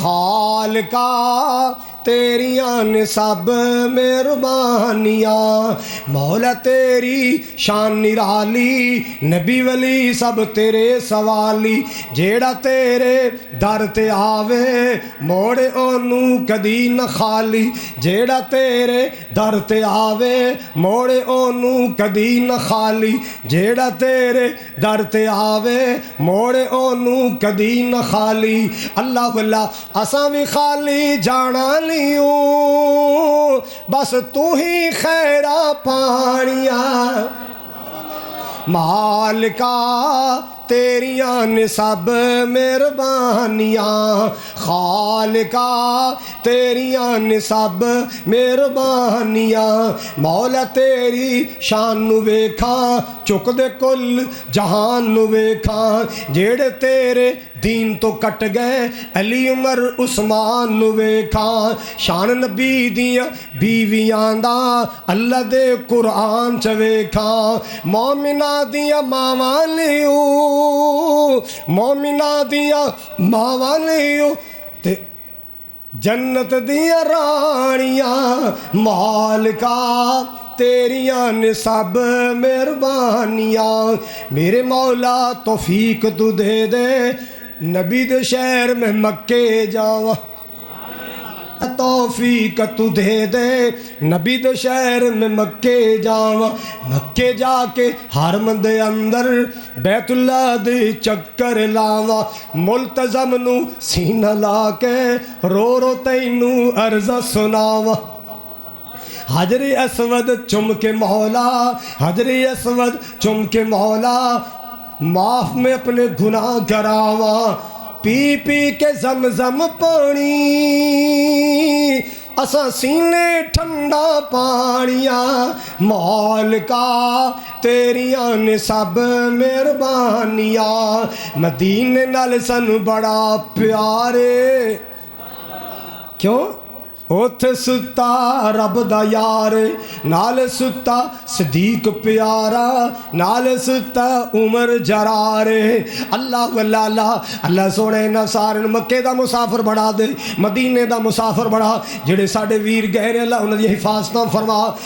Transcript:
खालिका तेरियां ने सब मेहरबानियां। मौला तेरी शान निराली, नबी वली सब तेरे सवाली। जेड़ा तेरे दर ते आवे मोड़े ओनू कदी न खाली। जेड़ा तेरे दर ते आवे मोड़े ओनू कदी न खाली। जेड़ा तेरे दर ते आवे मोड़े ओनू कदी न खाली। अल्लाह अल्लाह असां भी खाली जाना लियो, बस तू ही खैरा पानिया। मालिका तेरियां ने सब मेहरबानियां। खालिका तेरियां ने सब मेहरबानियां। मौला तेरी शान नू वेखा चुक दे कुल जहान नू वेखा। जेड़े तेरे दीन तो कट गए अली उमर उस्मान नू वेखा। शान नबी दियां बीवियां दा अल्लाह दे कुरान च वेखा। मोमिना दियां मावां लियो, मोमिना दिया मावां लियो ते जन्नत दिया रानियां। मालिका तेरियां ने सब मेहरबानियां। मेरे मौला तौफीक तू दे दे नबी दे शहर में मक्के जावा। तौफीक तू दे दे नबी दे शहर में मक्के जावा। मक्के जाके हरम दे अंदर बैतुल्ला दे चक्कर लावा। मुल्तज़म नू सीना ला के रो रो तैनू अर्ज़ सुनावा। हजरे असवद चुम के मौला, हजरे असवद चुम के मौला माफ में अपने गुनाह करावा। पी पी के ज़मज़म पानी असा सीने ठंडा पानिया। मालिका तेरियां ने सब मेहरबानियां। मदीने नाल सन बड़ा प्यारे, क्यों उथे सुता रब दा यार। नाल सुता सदीक प्यारा, नाल सुता उमर जरारे। अल्लाह अल्लाह अल्लाह सोने ना सारे मक्के दा मुसाफिर बना दे, मदीने दा मुसाफिर बना। जेड़े साडे वीर गए ने अल्लाह उन्हां दी हिफाजत फरमा।